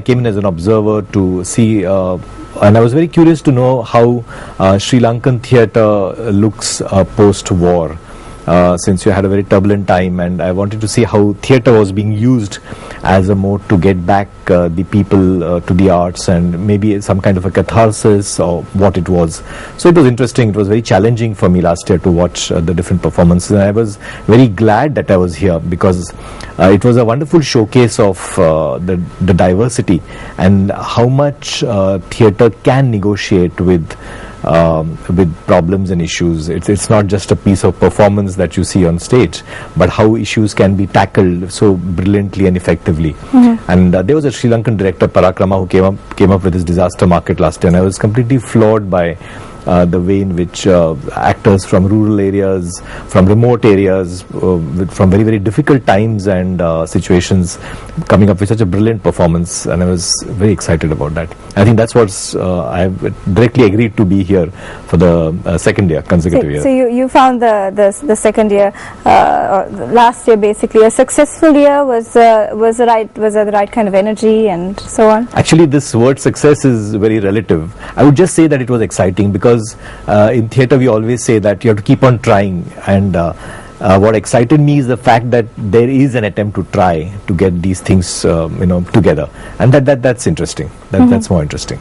came in as an observer to see, and I was very curious to know how Sri Lankan theatre looks post-war. Since you had a very turbulent time, and I wanted to see how theatre was being used as a mode to get back the people to the arts, and maybe some kind of a catharsis or what it was. So it was interesting. It was very challenging for me last year to watch the different performances, and I was very glad that I was here, because it was a wonderful showcase of the diversity and how much theatre can negotiate with problems and issues. It's not just a piece of performance that you see on stage, but how issues can be tackled so brilliantly and effectively. And there was a Sri Lankan director, Parakrama, who came up with this Disaster Market last year, and I was completely floored by the way in which actors from rural areas, from remote areas, from very, very difficult times and situations, coming up with such a brilliant performance, and I was very excited about that. I think that's what I have directly agreed to be here for the second year, consecutive year. So you found the second year, or last year basically, a successful year? Was there the right kind of energy and so on? Actually, this word success is very relative. I would just say that it was exciting, because in theatre we always say that you have to keep on trying, and what excited me is the fact that there is an attempt to try to get these things together, and that's interesting. That's more interesting.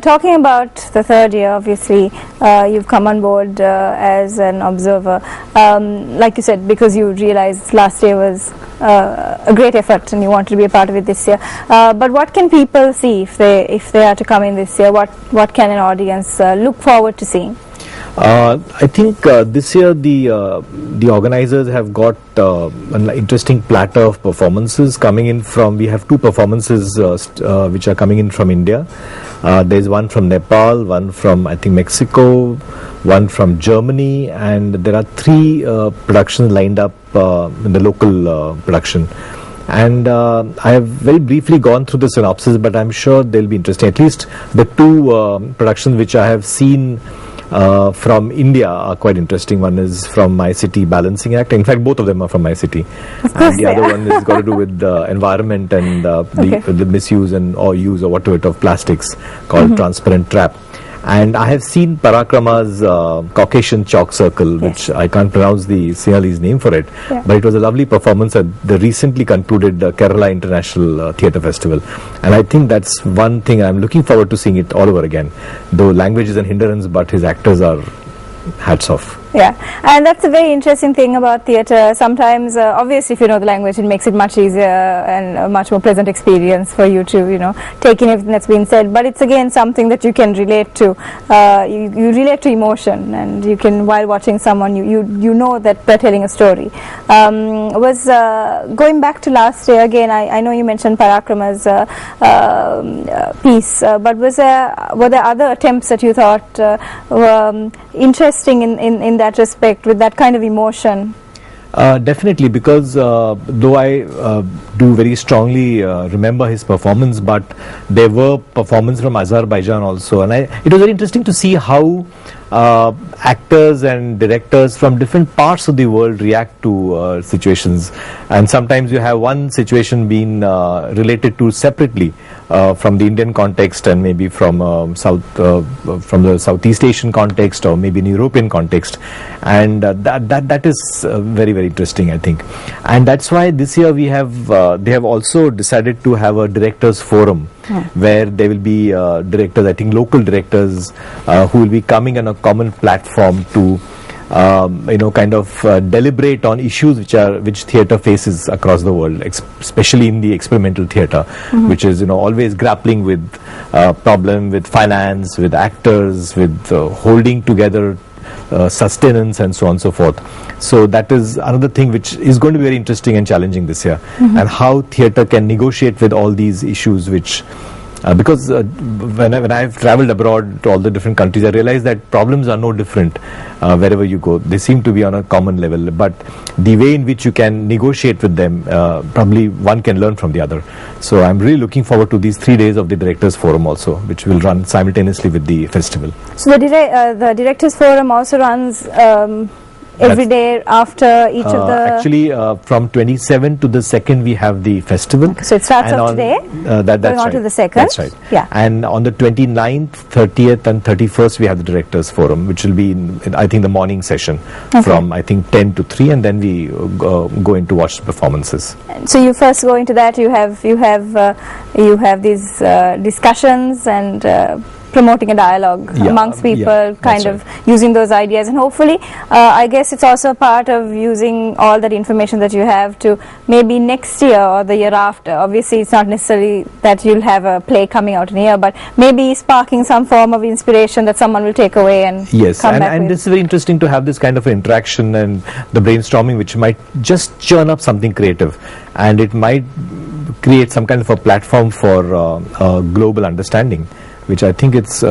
Talking about the third year, obviously you've come on board as an observer, like you said, because you realized last year was a great effort and you wanted to be a part of it this year. But what can people see if they are to come in this year? What can an audience look forward to seeing? I think this year the organizers have got an interesting platter of performances coming in from. We have two performances which are coming in from India. There's one from Nepal, one from I think Mexico, one from Germany, and there are three productions lined up in the local production. And I have very briefly gone through the synopsis, but I'm sure they'll be interesting. At least the two productions which I have seen from India are quite interesting. One is from My City, Balancing Act. In fact, both of them are from My City. And the other one is got to do with the environment and the misuse or use or whatever of plastics, called Transparent Trap. And I have seen Parakrama's Caucasian Chalk Circle, which I can't pronounce the Sinhalese name for it, but it was a lovely performance at the recently concluded Kerala International Theatre Festival. And I think that's one thing I'm looking forward to seeing it all over again. Though language is an hindrance, but his actors are hats off. Yeah, and that's a very interesting thing about theatre. Sometimes, obviously, if you know the language, it makes it much easier and a much more pleasant experience for you to, take in everything that's been said. But it's again something that you can relate to. You relate to emotion, and you can, while watching someone, you know that they're telling a story. Going back to last year again, I know you mentioned Parakrama's piece, but were there other attempts that you thought were interesting in that respect, with that kind of emotion? Definitely, because though I do very strongly remember his performance, but there were performances from Azerbaijan also, and it was very interesting to see how actors and directors from different parts of the world react to situations. And sometimes you have one situation being related to separately from the Indian context, and maybe from from the Southeast Asian context, or maybe in European context, and that is very, very interesting, I think. And that's why this year they have also decided to have a directors forum, where there will be directors, I think local directors, who will be coming on a common platform to deliberate on issues which theatre faces across the world, especially in the experimental theatre, which is always grappling with problem with finance, with actors, with holding together sustenance, and so on and so forth. So that is another thing which is going to be very interesting and challenging this year, and how theatre can negotiate with all these issues, which because when I've travelled abroad to all the different countries, I realized that problems are no different wherever you go. They seem to be on a common level, but the way in which you can negotiate with them, probably one can learn from the other. So I'm really looking forward to these 3 days of the Directors Forum also, which will run simultaneously with the festival. So the Directors Forum also runs every day after each of the... Actually, from 27th to the 2nd, we have the festival. So it starts and off today, that's going on right. to the 2nd. That's right. Yeah. And on the 29th, 30th and 31st, we have the Directors Forum, which will be in I think, the morning session from, I think, 10 to 3, and then we go in to watch the performances. So you first go into that, you have these discussions and promoting a dialogue amongst people, kind of using those ideas, and hopefully I guess it's also a part of using all that information that you have to maybe next year or the year after. Obviously it's not necessarily that you'll have a play coming out in a year, but maybe sparking some form of inspiration that someone will take away and come back and with. this is very interesting to have this kind of interaction and the brainstorming, which might just churn up something creative, and it might create some kind of a platform for global understanding, which I think it's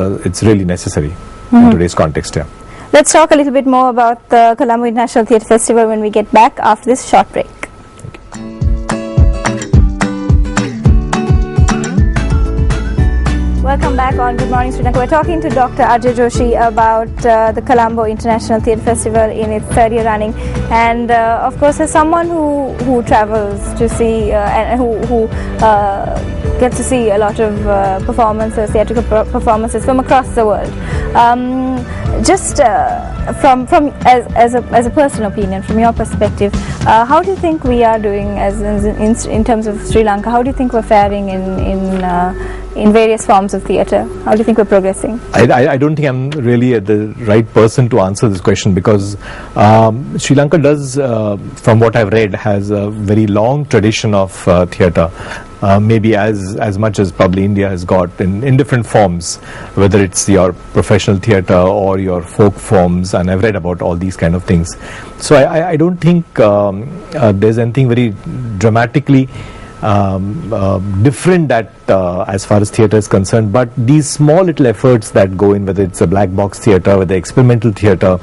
really necessary in today's context. Yeah. Let's talk a little bit more about the Colombo International Theatre Festival when we get back after this short break. Welcome back on Good Morning Sri Lanka. We're talking to Dr. Ajay Joshi about the Colombo International Theatre Festival in its third year running, and of course, as someone who travels to see and who gets to see a lot of performances, theatrical performances from across the world. Just from as a personal opinion, from your perspective, how do you think we are doing in terms of Sri Lanka? How do you think we're faring in various forms of theatre? How do you think we're progressing? I don't think I'm really the right person to answer this question, because Sri Lanka does, from what I've read, has a very long tradition of theatre. Maybe as much as probably India has got in different forms, whether it's your professional theatre or your folk forms, and I've read about all these kind of things. So I don't think there's anything very dramatically different that as far as theatre is concerned, but these small little efforts that go in, whether it's a black box theatre, whether experimental theatre,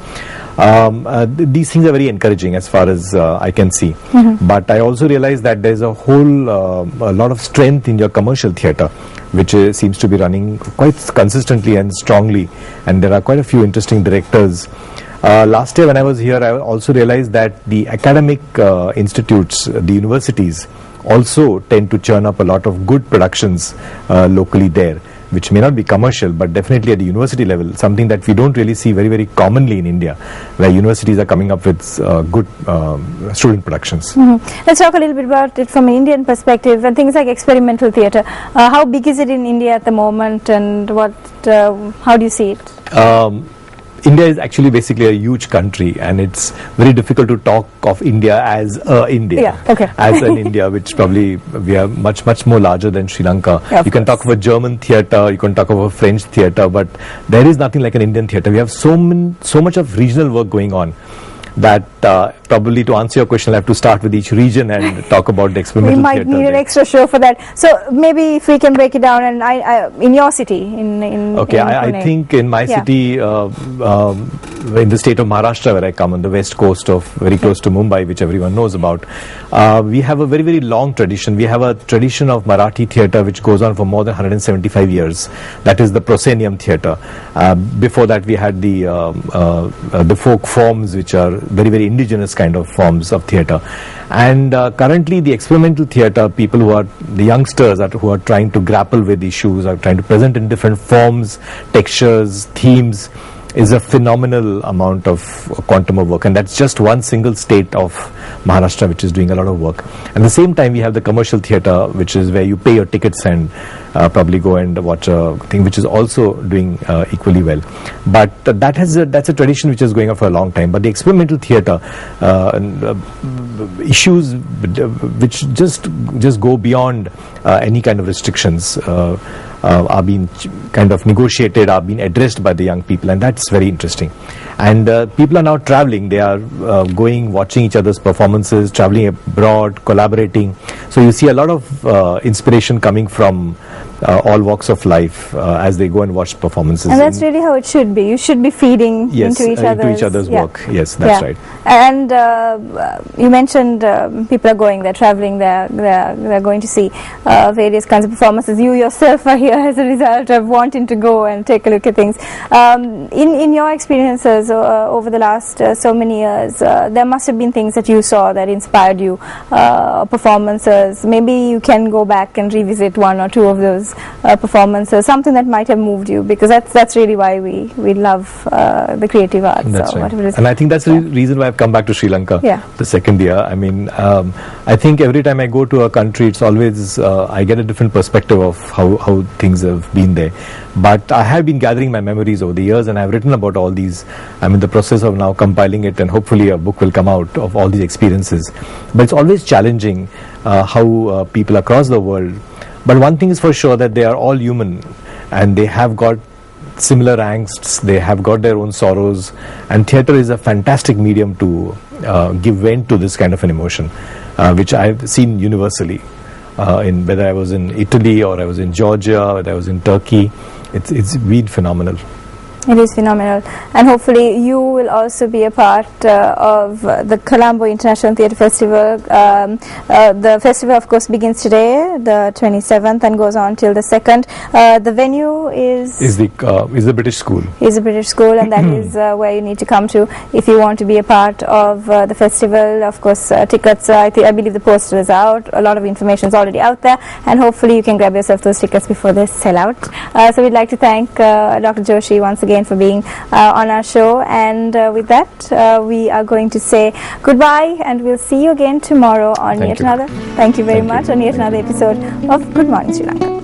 these things are very encouraging as far as I can see. But I also realize that there's a whole a lot of strength in your commercial theatre, which seems to be running quite consistently and strongly, and there are quite a few interesting directors. Last year when I was here, I also realized that the academic institutes, the universities, also tend to churn up a lot of good productions locally there, which may not be commercial, but definitely at the university level, something that we don't really see very, very commonly in India, where universities are coming up with good student productions. Let's talk a little bit about it from an Indian perspective, and things like experimental theatre. How big is it in India at the moment, and how do you see it? India is actually basically a huge country, and it's very difficult to talk of India as India, as an India, which probably we are much more larger than Sri Lanka. You can talk of a German theatre, you can talk of a French theatre, but there is nothing like an Indian theatre. We have so much of regional work going on that probably to answer your question, I'll have to start with each region and talk about the experimental theatre. We might need an extra show for that. So maybe if we can break it down, and in your city, I think in my city, in the state of Maharashtra, where I come on the west coast of, very close to Mumbai, which everyone knows about, we have a very, very long tradition. We have a tradition of Marathi theatre which goes on for more than 175 years. That is the proscenium theatre. Before that, we had the folk forms, which are very, very indigenous kind of forms of theatre. And currently the experimental theatre, people who are the youngsters who are trying to grapple with issues, are trying to present in different forms, textures, themes, is a phenomenal amount of quantum of work, and that's just one single state of Maharashtra which is doing a lot of work. At the same time, we have the commercial theatre, which is where you pay your tickets and probably go and watch a thing, which is also doing equally well. But that's a tradition which is going on for a long time. But the experimental theatre issues which just go beyond any kind of restrictions are being kind of negotiated, are being addressed by the young people, and that's very interesting. And people are now traveling, they are going, watching each other's performances, traveling abroad, collaborating. So you see a lot of inspiration coming from all walks of life as they go and watch performances. And that's really how it should be. You should be feeding yes, into each other's work. Yes, that's right. And you mentioned people are going, they're traveling, they're going to see various kinds of performances. You yourself are here as a result of wanting to go and take a look at things. In your experiences over the last so many years, there must have been things that you saw that inspired you, performances. Maybe you can go back and revisit one or two of those performances, something that might have moved you, because that's really why we love the creative arts. That's right. Whatever it is. And I think that's the reason why I've come back to Sri Lanka the second year. I mean, I think every time I go to a country, it's always I get a different perspective of how things have been there. But I have been gathering my memories over the years, and I've written about all these. I'm in the process of now compiling it, and hopefully a book will come out of all these experiences. But it's always challenging how people across the world. But one thing is for sure, that they are all human, and they have got similar angsts, they have got their own sorrows, and theatre is a fantastic medium to give vent to this kind of an emotion, which I've seen universally, in whether I was in Italy or I was in Georgia, whether I was in Turkey. It's been phenomenal. It is phenomenal, and hopefully you will also be a part of the Colombo International Theatre Festival. The festival, of course, begins today, the 27th, and goes on till the 2nd. The venue is the British School. Is the British School, and that is where you need to come to if you want to be a part of the festival. Of course, tickets. I believe the poster is out. A lot of information is already out there, and hopefully you can grab yourself those tickets before they sell out. So we'd like to thank Dr. Joshi once again for being on our show, and with that we are going to say goodbye, and we'll see you again tomorrow on yet another. Thank you very much on yet another episode of Good Morning Sri Lanka.